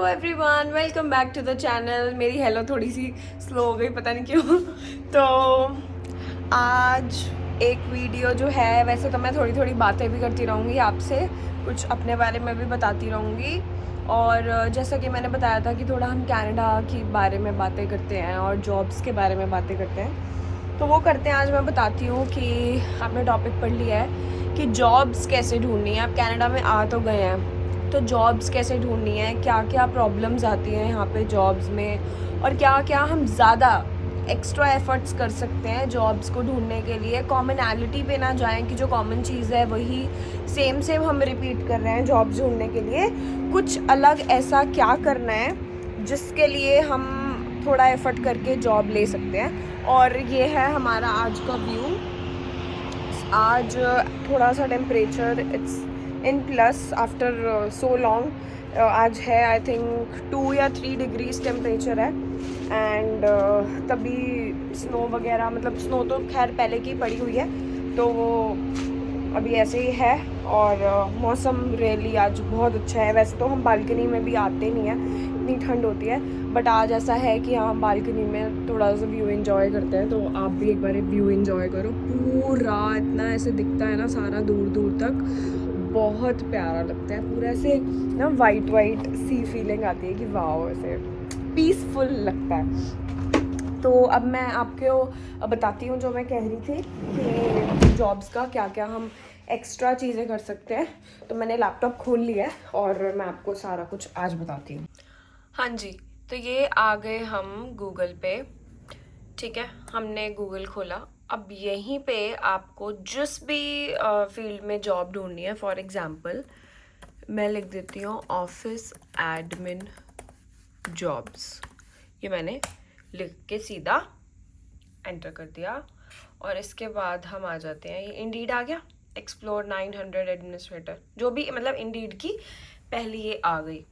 Everyone, welcome back to the channel. मेरी hello थोड़ी सी स्लो हो गई, पता नहीं क्यों। तो आज एक वीडियो जो है, वैसे तो मैं थोड़ी थोड़ी बातें भी करती रहूँगी आपसे, कुछ अपने बारे में भी बताती रहूँगी। और जैसा कि मैंने बताया था कि थोड़ा हम कनाडा के बारे में बातें करते हैं और जॉब्स के बारे में बातें करते हैं, तो वो करते हैं। आज मैं बताती हूँ कि आपने टॉपिक पढ़ लिया है कि जॉब्स कैसे ढूंढनी है। आप कनाडा में आ तो गए हैं, तो जॉब्स कैसे ढूंढनी है, क्या क्या प्रॉब्लम्स आती हैं यहाँ पे जॉब्स में, और क्या क्या हम ज़्यादा एक्स्ट्रा एफर्ट्स कर सकते हैं जॉब्स को ढूंढने के लिए। कॉमनैलिटी पे ना जाएं कि जो कॉमन चीज़ है वही सेम सेम हम रिपीट कर रहे हैं जॉब्स ढूंढने के लिए। कुछ अलग ऐसा क्या करना है जिसके लिए हम थोड़ा एफर्ट करके जॉब ले सकते हैं। और ये है हमारा आज का व्यू। आज थोड़ा सा temperature it's in plus after so long. आज है आई थिंक 2 या 3 डिग्रीज टेम्परेचर है। एंड तभी स्नो वगैरह, मतलब स्नो तो खैर पहले की पड़ी हुई है, तो वो अभी ऐसे ही है। और मौसम रियली आज बहुत अच्छा है। वैसे तो हम बालकनी में भी आते नहीं हैं, इतनी ठंड होती है, बट आज ऐसा है कि हम बालकनी में थोड़ा सा व्यू एंजॉय करते हैं। तो आप भी एक बार व्यू एंजॉय करो। पूरा इतना ऐसे दिखता है ना, सारा दूर दूर तक, बहुत प्यारा लगता है। पूरा ऐसे ना वाइट वाइट सी फीलिंग आती है कि वाह, ऐसे पीसफुल लगता है। तो अब मैं आपको बताती हूँ जो मैं कह रही थी कि जॉब्स का क्या क्या हम एक्स्ट्रा चीज़ें कर सकते हैं। तो मैंने लैपटॉप खोल लिया है और मैं आपको सारा कुछ आज बताती हूँ। हाँ जी, तो ये आ गए हम गूगल पे। ठीक है, हमने गूगल खोला। अब यहीं पे आपको जिस भी फील्ड में जॉब ढूंढनी है, फॉर एग्जांपल मैं लिख देती हूँ ऑफिस एडमिन जॉब्स। ये मैंने लिख के सीधा एंटर कर दिया। और इसके बाद हम आ जाते हैं, ये इंडीड आ गया, एक्सप्लोर 900 एडमिनिस्ट्रेटर, जो भी मतलब इंडीड की पहली ये आ गई।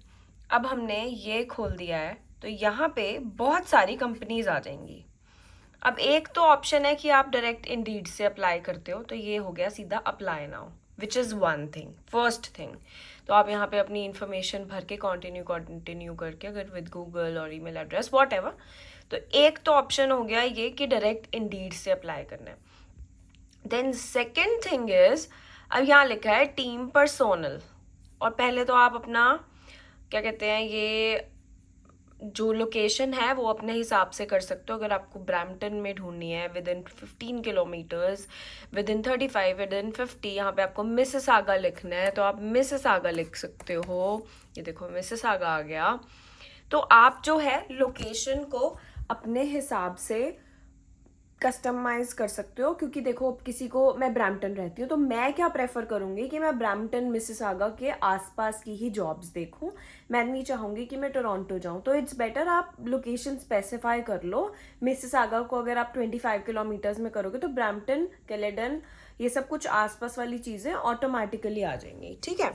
अब हमने ये खोल दिया है, तो यहाँ पे बहुत सारी कंपनीज आ जाएंगी। अब एक तो ऑप्शन है कि आप डायरेक्ट इंडीड से अप्लाई करते हो, तो ये हो गया सीधा apply now, which is one thing, first thing. तो आप यहाँ पे अपनी इन्फॉर्मेशन भर के कंटिन्यू करके, अगर विद गूगल और ईमेल एड्रेस वॉट एवर, तो एक तो ऑप्शन हो गया ये कि डायरेक्ट इंडीड से अप्लाई करना है। देन सेकेंड थिंग इज, अब यहाँ लिखा है टीम पर्सोनल, और पहले तो आप अपना क्या कहते हैं, ये जो लोकेशन है वो अपने हिसाब से कर सकते हो। अगर आपको ब्रैम्पटन में ढूंढनी है with in 15 kilometres, with in 35, with in 50, यहाँ पे आपको मिसिसागा लिखना है तो आप मिसिसागा लिख सकते हो। ये देखो मिसिसागा आ गया। तो आप जो है लोकेशन को अपने हिसाब से कस्टमाइज कर सकते हो, क्योंकि देखो किसी को, मैं ब्रैम्पटन रहती हूँ तो मैं क्या प्रेफर करूँगी कि मैं ब्रैम्पटन मिसिसागा के आसपास की ही जॉब्स देखूँ। मैं नहीं चाहूँगी कि मैं टोरंटो जाऊँ, तो इट्स बेटर आप लोकेशन स्पेसिफाई कर लो। मिसिसागा को अगर आप 25 किलोमीटर्स में करोगे तो ब्रैम्पटन, कैलेडन, ये सब कुछ आसपास वाली चीज़ें ऑटोमेटिकली आ जाएंगी। ठीक है,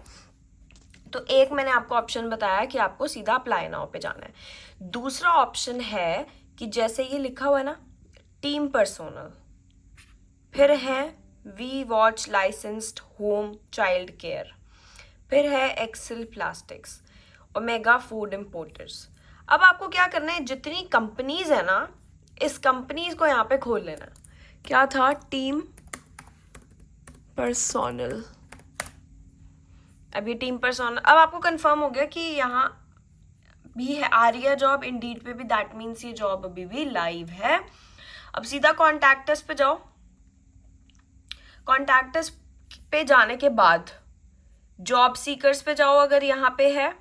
तो एक मैंने आपको ऑप्शन बताया कि आपको सीधा अप्लाई नाउ पे जाना है। दूसरा ऑप्शन है कि जैसे ये लिखा हुआ है ना, टीम पर्सोनल, फिर है we watch licensed home child care, फिर है excel plastics, omega food importers. अब आपको क्या करना है, जितनी कंपनीज है ना, इस कंपनीज को यहाँ पे खोल लेना। क्या था, टीम पर्सोनल। अब ये टीम पर्सोनल, अब आपको कंफर्म हो गया कि यहाँ भी है, आ रही है जॉब इंडीड पे भी, दैट मीन्स ये जॉब अभी भी लाइव है। अब सीधा कॉन्टैक्टस पे जाओ। कॉन्टैक्टस पे जाने के बाद जॉब सीकर्स पे जाओ अगर यहाँ पे है।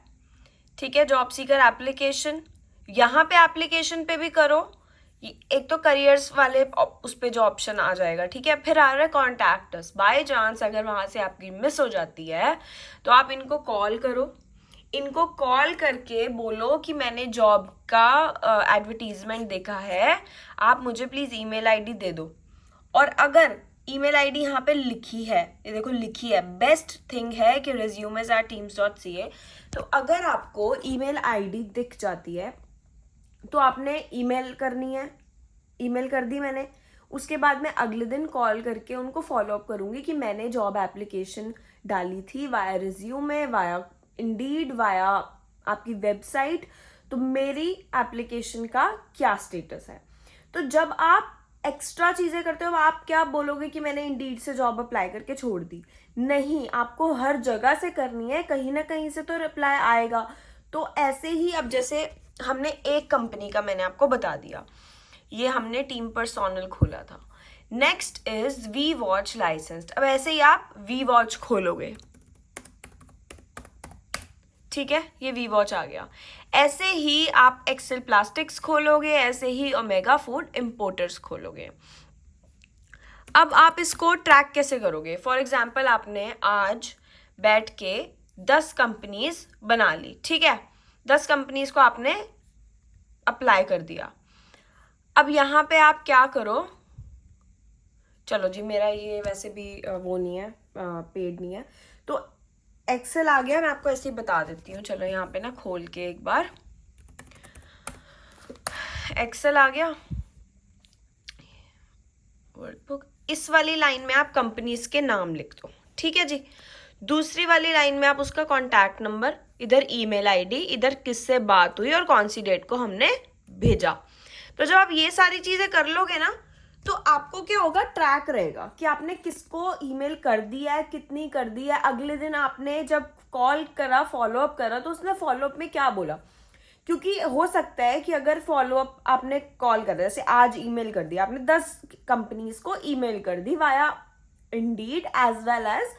ठीक है, जॉब सीकर एप्लीकेशन, यहाँ पे एप्लीकेशन पे भी करो। एक तो करियर्स वाले उस पे जो ऑप्शन आ जाएगा। ठीक है, फिर आ रहा है कॉन्टैक्टस। बाय चांस अगर वहां से आपकी मिस हो जाती है तो आप इनको कॉल करो। इनको कॉल करके बोलो कि मैंने जॉब का एडवर्टीजमेंट देखा है, आप मुझे प्लीज ईमेल आईडी दे दो। और अगर ईमेल आईडी यहाँ पे लिखी है, ये देखो लिखी है, बेस्ट थिंग है कि resumes@teams.ca, तो अगर आपको ईमेल आईडी दिख जाती है तो आपने ईमेल करनी है। ईमेल कर दी मैंने, उसके बाद मैं अगले दिन कॉल करके उनको फॉलो अप करूंगी कि मैंने जॉब एप्लीकेशन डाली थी via resume, via Indeed, via आपकी वेबसाइट, तो मेरी एप्लीकेशन का क्या स्टेटस है। तो जब आप एक्स्ट्रा चीज़ें करते हो आप क्या बोलोगे कि मैंने इंडीड से जॉब अप्लाई करके छोड़ दी, नहीं, आपको हर जगह से करनी है, कहीं ना कहीं से तो रिप्लाई आएगा। तो ऐसे ही अब जैसे हमने एक कंपनी का मैंने आपको बता दिया, ये हमने टीम पर्सोनल खोला था। Next is we watch licensed. अब ऐसे ही आप वी वॉच खोलोगे, ठीक है, ये वी वॉच आ गया। ऐसे ही आप एक्सेल प्लास्टिक्स खोलोगे, ऐसे ही ओमेगा फूड इम्पोर्टर्स खोलोगे। अब आप इसको ट्रैक कैसे करोगे? फॉर एग्जाम्पल आपने आज बैठ के 10 कंपनीज बना ली, ठीक है, 10 कंपनीज को आपने अप्लाई कर दिया। अब यहाँ पे आप क्या करो, चलो जी, मेरा ये वैसे भी वो नहीं है, पेड नहीं है, तो एक्सेल आ गया, मैं आपको ऐसे ही बता देती हूँ। चलो यहाँ पे ना खोल के एक बार एक्सेल आ गया, वर्कबुक। इस वाली लाइन में आप कंपनीज के नाम लिख दो, ठीक है जी। दूसरी वाली लाइन में आप उसका कॉन्टैक्ट नंबर, इधर ईमेल आईडी, इधर किससे बात हुई और कौन सी डेट को हमने भेजा। तो जब आप ये सारी चीजें कर लोगे ना, तो आपको क्या होगा, ट्रैक रहेगा कि आपने किसको ईमेल कर दिया है, कितनी कर दी है। अगले दिन आपने जब कॉल करा, फॉलोअप करा, तो उसने फॉलोअप में क्या बोला, क्योंकि हो सकता है कि अगर फॉलोअप आपने कॉल कर दिया, जैसे आज ईमेल कर दिया आपने 10 कंपनीज को ईमेल कर दी via Indeed as well as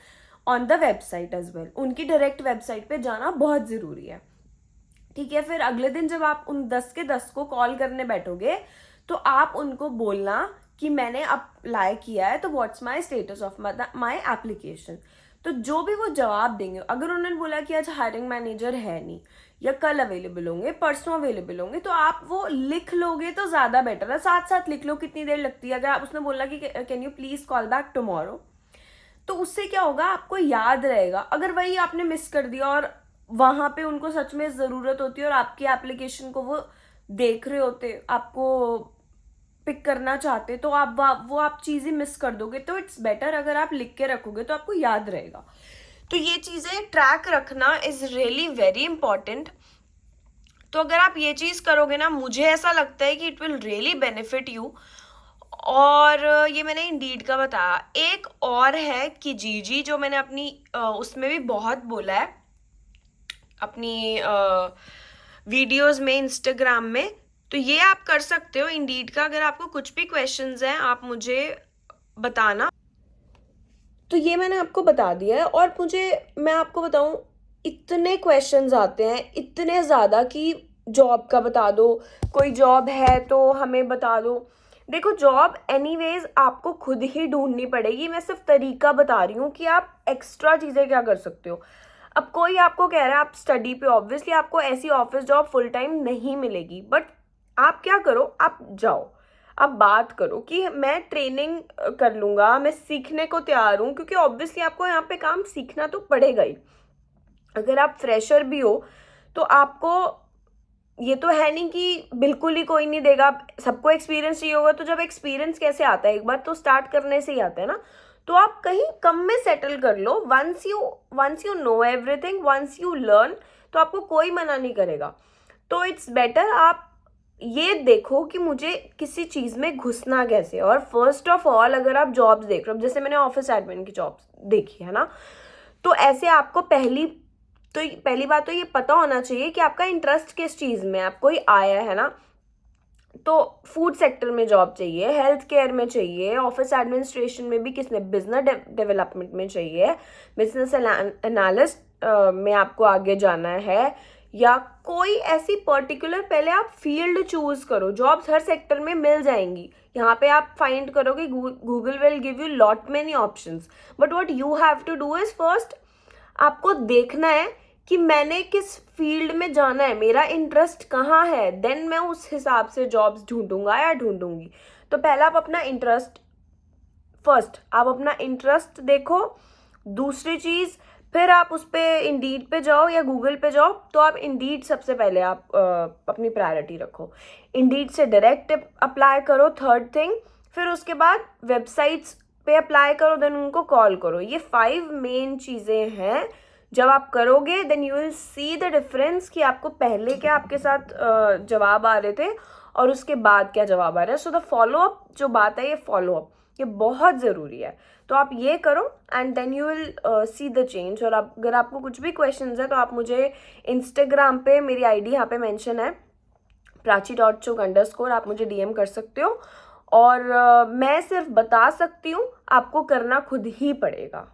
on the website as well, उनकी डायरेक्ट वेबसाइट पे जाना बहुत जरूरी है, ठीक है। फिर अगले दिन जब आप उन 10 के 10 को कॉल करने बैठोगे, तो आप उनको बोलना कि मैंने अप्लाई किया है, तो what's my status of my application. तो जो भी वो जवाब देंगे, अगर उन्होंने बोला कि आज हायरिंग मैनेजर है नहीं, या कल अवेलेबल होंगे, परसों अवेलेबल होंगे, तो आप वो लिख लोगे तो ज़्यादा बेटर है। साथ साथ लिख लो कितनी देर लगती है। अगर आप उसने बोला कि can you please call back tomorrow, तो उससे क्या होगा, आपको याद रहेगा। अगर वही आपने मिस कर दिया और वहाँ पे उनको सच में ज़रूरत होती है और आपकी एप्लीकेशन को वो देख रहे होते, आपको पिक करना चाहते, तो आप चीज़ें मिस कर दोगे। तो इट्स बेटर अगर आप लिख के रखोगे तो आपको याद रहेगा। तो ये चीज़ें ट्रैक रखना इज़ रियली वेरी इंपॉर्टेंट। तो अगर आप ये चीज़ करोगे ना, मुझे ऐसा लगता है कि it will really benefit you. और ये मैंने इंडीड का बताया। एक और है कि जीजी, जो मैंने अपनी उसमें भी बहुत बोला है, अपनी वीडियोस में, इंस्टाग्राम में। तो ये आप कर सकते हो इंडीड का। अगर आपको कुछ भी क्वेश्चंस हैं आप मुझे बताना। तो ये मैंने आपको बता दिया है। और मैं आपको बताऊं, इतने क्वेश्चंस आते हैं, इतने ज़्यादा, कि जॉब का बता दो, कोई जॉब है तो हमें बता दो। देखो, जॉब एनीवेज आपको खुद ही ढूंढनी पड़ेगी। मैं सिर्फ तरीका बता रही हूँ कि आप एक्स्ट्रा चीज़ें क्या कर सकते हो। अब कोई आपको कह रहा है आप स्टडी पे, ऑब्वियसली आपको ऐसी ऑफिस जॉब फुल टाइम नहीं मिलेगी, बट आप क्या करो, आप जाओ, आप बात करो कि मैं ट्रेनिंग कर लूँगा, मैं सीखने को तैयार हूँ, क्योंकि ऑब्वियसली आपको यहाँ पे काम सीखना तो पड़ेगा ही। अगर आप फ्रेशर भी हो तो आपको ये तो है नहीं कि बिल्कुल ही कोई नहीं देगा, सबको एक्सपीरियंस चाहिए होगा। तो जब एक्सपीरियंस कैसे आता है, एक बार तो स्टार्ट करने से ही आता है ना। तो आप कहीं कम में सेटल कर लो। Once you know everything, once you learn, तो आपको कोई मना नहीं करेगा। तो इट्स बेटर आप ये देखो कि मुझे किसी चीज़ में घुसना कैसे। और फर्स्ट ऑफ ऑल, अगर आप जॉब्स देख रहे हो, जैसे मैंने ऑफिस एडमिन की जॉब्स देखी है ना, तो ऐसे आपको पहली बात तो ये पता होना चाहिए कि आपका इंटरेस्ट किस चीज़ में है। आपको ही आया है ना, तो फूड सेक्टर में जॉब चाहिए, हेल्थ केयर में चाहिए, ऑफिस एडमिनिस्ट्रेशन में भी, किसमें, बिजनेस डेवलपमेंट में चाहिए, बिजनेस एनालिस्ट में आपको आगे जाना है, या कोई ऐसी पर्टिकुलर, पहले आप फील्ड चूज करो। जॉब्स हर सेक्टर में मिल जाएंगी। यहाँ पे आप फाइंड करोगे, Google will give you lot many options, but what you have to do is, first आपको देखना है कि मैंने किस फील्ड में जाना है, मेरा इंटरेस्ट कहाँ है, देन मैं उस हिसाब से जॉब्स ढूंढूंगा या ढूंढूंगी। तो पहला आप अपना इंटरेस्ट देखो। दूसरी चीज़, फिर आप उस पर इंडीड पे जाओ या गूगल पे जाओ। तो आप इंडीड सबसे पहले आप अपनी प्रायोरिटी रखो, इंडीड से डायरेक्ट अप्लाई करो, थर्ड थिंग। फिर उसके बाद वेबसाइट्स पे अप्लाई करो, देन उनको कॉल करो। ये 5 मेन चीज़ें हैं जब आप करोगे then you will see the difference कि आपको पहले क्या आपके साथ जवाब आ रहे थे और उसके बाद क्या जवाब आ रहा है. सो द फॉलो अप जो बात है, ये फॉलो अप ये बहुत ज़रूरी है. तो आप ये करो and then you will see the change. और अगर आपको कुछ भी क्वेश्चंस है तो आप मुझे इंस्टाग्राम पे, मेरी आईडी यहाँ पे मेंशन है prachi.chuk_, आप मुझे DM कर सकते हो. और मैं सिर्फ बता सकती हूँ, आपको करना खुद ही पड़ेगा.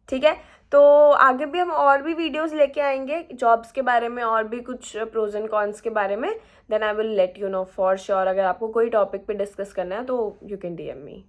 ठीक है. तो आगे भी हम और भी वीडियोस लेके आएंगे जॉब्स के बारे में, और भी कुछ प्रोज एंड कॉन्स के बारे में. Then I will let you know for sure. अगर आपको कोई टॉपिक पे डिस्कस करना है तो यू कैन DM मी.